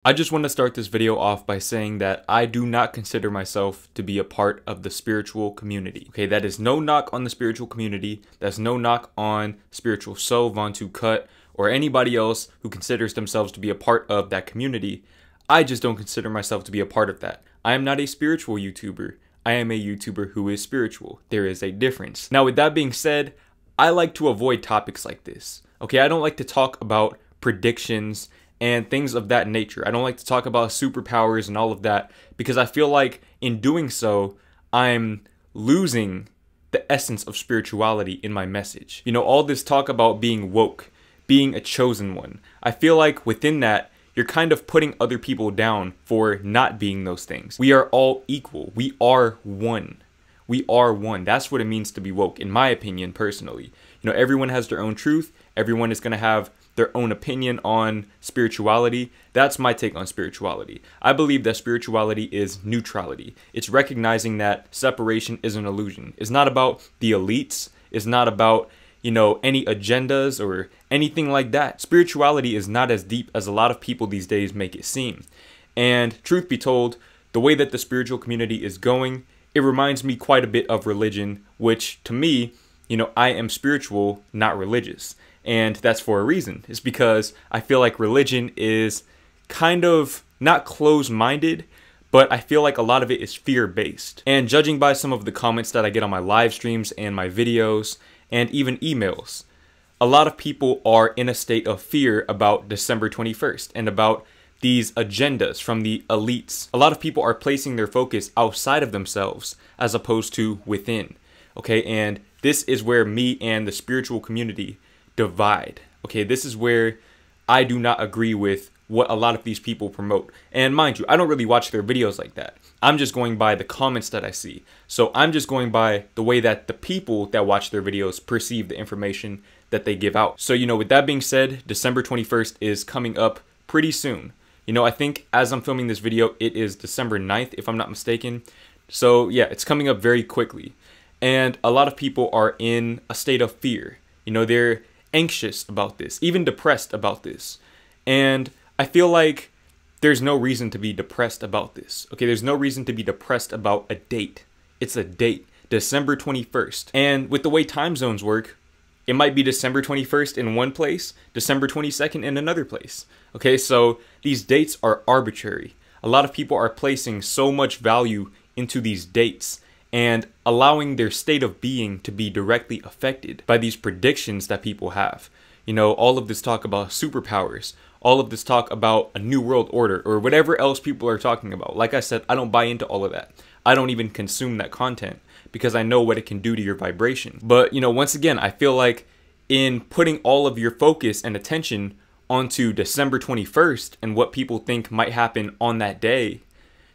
I just want to start this video off by saying that I do not consider myself to be a part of the spiritual community. Okay, that is no knock on the spiritual community. That's no knock on Spiritual Soul, Vontu Cut, or anybody else who considers themselves to be a part of that community. I just don't consider myself to be a part of that. I am not a spiritual YouTuber. I am a YouTuber who is spiritual. There is a difference. Now, with that being said, I like to avoid topics like this. Okay, I don't like to talk about predictions and things of that nature. I don't like to talk about superpowers and all of that because I feel like in doing so, I'm losing the essence of spirituality in my message. You know, all this talk about being woke, being a chosen one. I feel like within that, you're kind of putting other people down for not being those things. We are all equal. We are one. We are one. That's what it means to be woke, in my opinion, personally. You know, everyone has their own truth. Everyone is going to have their own opinion on spirituality. That's my take on spirituality. I believe that spirituality is neutrality. It's recognizing that separation is an illusion. It's not about the elites. It's not about, you know, any agendas or anything like that. Spirituality is not as deep as a lot of people these days make it seem. And truth be told, the way that the spiritual community is going, it reminds me quite a bit of religion, which to me, you know, I am spiritual, not religious. And that's for a reason. It's because I feel like religion is kind of not closed-minded, but I feel like a lot of it is fear-based. And judging by some of the comments that I get on my live streams and my videos, and even emails, a lot of people are in a state of fear about December 21st and about these agendas from the elites. A lot of people are placing their focus outside of themselves as opposed to within. Okay, and this is where me and the spiritual community divide. Okay, this is where I do not agree with what a lot of these people promote. And mind you, I don't really watch their videos like that. I'm just going by the comments that I see. So I'm just going by the way that the people that watch their videos perceive the information that they give out. So, you know, with that being said, December 21st is coming up pretty soon. You know, I think as I'm filming this video, it is December 9th, if I'm not mistaken. So yeah, it's coming up very quickly. And a lot of people are in a state of fear. You know, they're anxious about this, even depressed about this. And I feel like there's no reason to be depressed about this. Okay, there's no reason to be depressed about a date. It's a date, December 21st. And with the way time zones work, it might be December 21st in one place, December 22nd in another place. Okay, so these dates are arbitrary. A lot of people are placing so much value into these dates and allowing their state of being to be directly affected by these predictions that people have. You know, all of this talk about superpowers, all of this talk about a new world order, or whatever else people are talking about. Like I said, I don't buy into all of that. I don't even consume that content because I know what it can do to your vibration. But, you know, once again, I feel like in putting all of your focus and attention onto December 21st and what people think might happen on that day,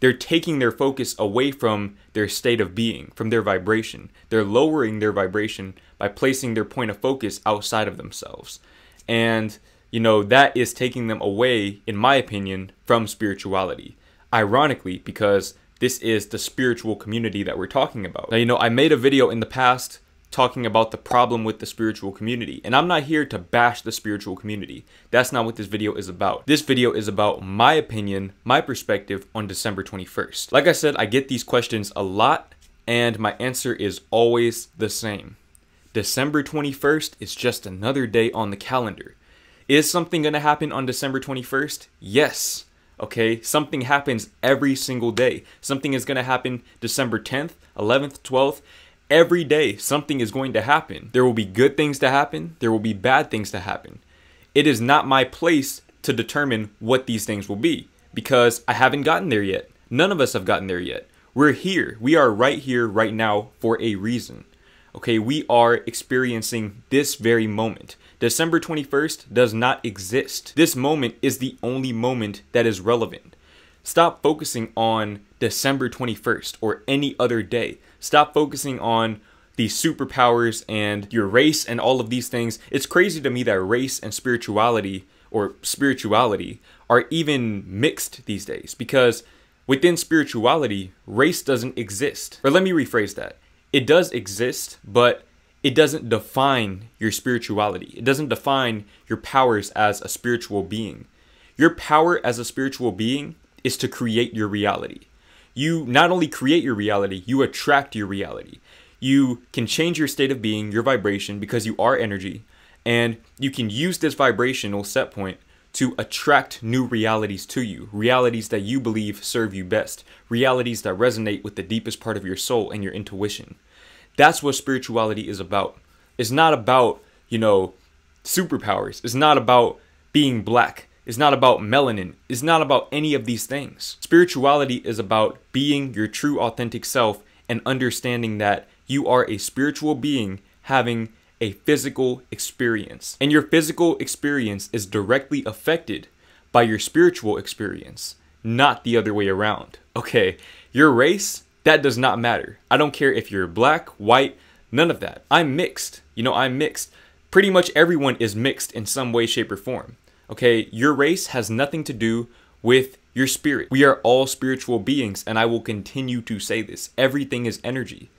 they're taking their focus away from their state of being, from their vibration. They're lowering their vibration by placing their point of focus outside of themselves. And, you know, that is taking them away, in my opinion, from spirituality. Ironically, because this is the spiritual community that we're talking about. Now, you know, I made a video in the past talking about the problem with the spiritual community. And I'm not here to bash the spiritual community. That's not what this video is about. This video is about my opinion, my perspective on December 21st. Like I said, I get these questions a lot, and my answer is always the same. December 21st is just another day on the calendar. Is something going to happen on December 21st? Yes. Okay, something happens every single day. Something is going to happen December 10th, 11th, 12th. Every day, something is going to happen. There will be good things to happen. There will be bad things to happen. It is not my place to determine what these things will be because I haven't gotten there yet. None of us have gotten there yet. We're here. We are right here, right now for a reason. Okay, we are experiencing this very moment. December 21st does not exist. This moment is the only moment that is relevant. Stop focusing on December 21st or any other day. Stop focusing on the superpowers and your race and all of these things. It's crazy to me that race and spirituality are even mixed these days because within spirituality, race doesn't exist. Or let me rephrase that. It does exist, but it doesn't define your spirituality. It doesn't define your powers as a spiritual being. Your power as a spiritual being is to create your reality. You not only create your reality, you attract your reality. You can change your state of being, your vibration, because you are energy, and you can use this vibrational set point to attract new realities to you, realities that you believe serve you best, realities that resonate with the deepest part of your soul and your intuition. That's what spirituality is about. It's not about, superpowers. It's not about being black. It's not about melanin. It's not about any of these things. Spirituality is about being your true authentic self and understanding that you are a spiritual being having a physical experience. And your physical experience is directly affected by your spiritual experience, not the other way around. Okay, your race, that does not matter. I don't care if you're black, white, none of that. I'm mixed. I'm mixed. Pretty much everyone is mixed in some way, shape, or form. Okay, your race has nothing to do with your spirit. We are all spiritual beings, and I will continue to say this. Everything is energy.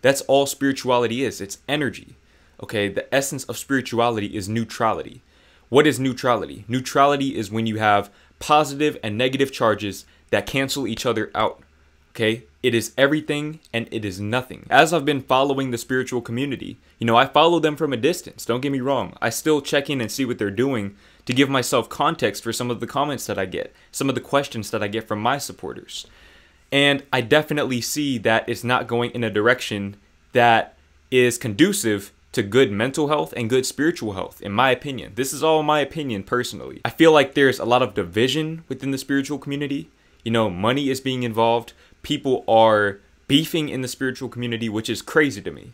That's all spirituality is. It's energy. Okay, the essence of spirituality is neutrality. What is neutrality? Neutrality is when you have positive and negative charges that cancel each other out. Okay, it is everything and it is nothing. As I've been following the spiritual community, I follow them from a distance. Don't get me wrong. I still check in and see what they're doing to give myself context for some of the comments that I get, some of the questions that I get from my supporters. And I definitely see that it's not going in a direction that is conducive to good mental health and good spiritual health, in my opinion. This is all my opinion personally. I feel like there's a lot of division within the spiritual community. Money is being involved. People are beefing in the spiritual community, which is crazy to me.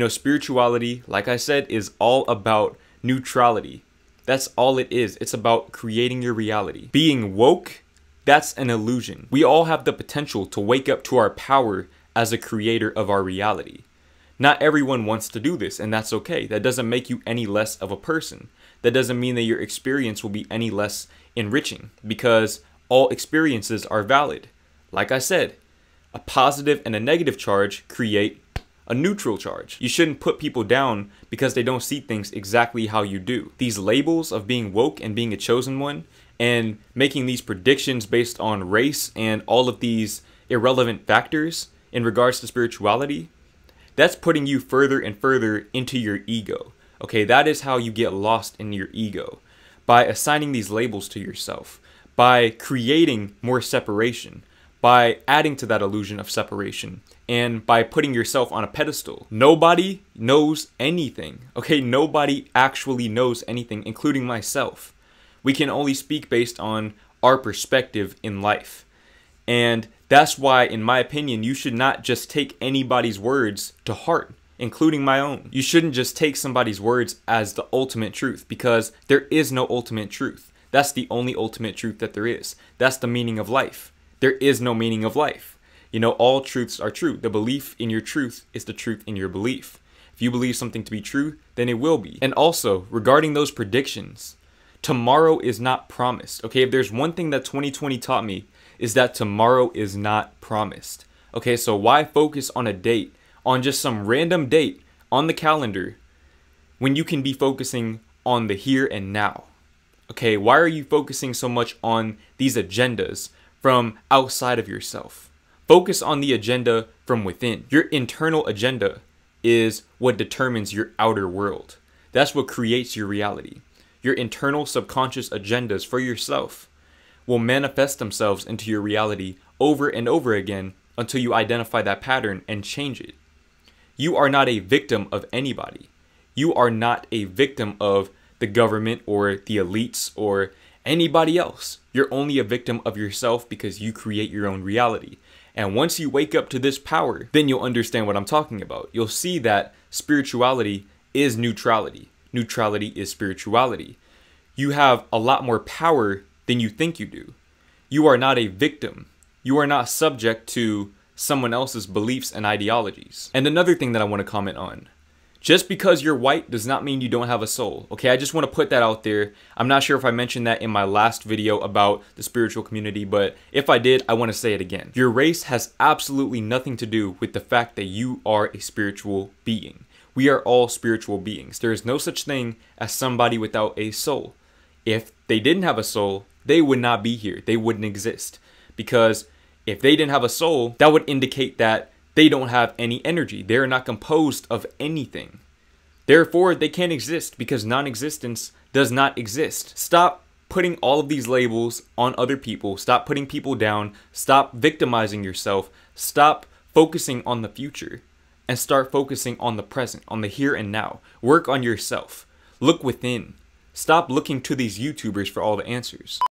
Spirituality, like I said, is all about neutrality. That's all it is. It's about creating your reality. Being woke, that's an illusion. We all have the potential to wake up to our power as a creator of our reality. Not everyone wants to do this, and that's okay. That doesn't make you any less of a person. That doesn't mean that your experience will be any less enriching, because all experiences are valid. Like I said, a positive and a negative charge create a neutral charge. You shouldn't put people down because they don't see things exactly how you do. These labels of being woke and being a chosen one and making these predictions based on race and all of these irrelevant factors in regards to spirituality, that's putting you further and further into your ego. Okay, that is how you get lost in your ego. By assigning these labels to yourself, by creating more separation, by adding to that illusion of separation, and by putting yourself on a pedestal. Nobody knows anything. Okay, nobody actually knows anything, including myself. We can only speak based on our perspective in life. And that's why, in my opinion, you should not just take anybody's words to heart, including my own. You shouldn't just take somebody's words as the ultimate truth, because there is no ultimate truth. That's the only ultimate truth that there is. That's the meaning of life. There is no meaning of life. All truths are true. The belief in your truth is the truth in your belief. If you believe something to be true, then it will be. And also, regarding those predictions, tomorrow is not promised. Okay, if there's one thing that 2020 taught me, is that tomorrow is not promised. Okay, so why focus on a date, on just some random date on the calendar, when you can be focusing on the here and now? Okay, why are you focusing so much on these agendas from outside of yourself? Focus on the agenda from within. Your internal agenda is what determines your outer world. That's what creates your reality. Your internal subconscious agendas for yourself will manifest themselves into your reality over and over again until you identify that pattern and change it. You are not a victim of anybody. You are not a victim of the government or the elites or anybody else. You're only a victim of yourself because you create your own reality. And once you wake up to this power, then you'll understand what I'm talking about. You'll see that spirituality is neutrality. Neutrality is spirituality. You have a lot more power than you think you do. You are not a victim. You are not subject to someone else's beliefs and ideologies. And another thing that I want to comment on. Just because you're white does not mean you don't have a soul. Okay, I just want to put that out there. I'm not sure if I mentioned that in my last video about the spiritual community, but if I did, I want to say it again. Your race has absolutely nothing to do with the fact that you are a spiritual being. We are all spiritual beings. There is no such thing as somebody without a soul. If they didn't have a soul, they would not be here. They wouldn't exist. Because if they didn't have a soul, that would indicate that they don't have any energy. They're not composed of anything. Therefore, they can't exist because non-existence does not exist. Stop putting all of these labels on other people. Stop putting people down. Stop victimizing yourself. Stop focusing on the future and start focusing on the present, on the here and now. Work on yourself. Look within. Stop looking to these YouTubers for all the answers.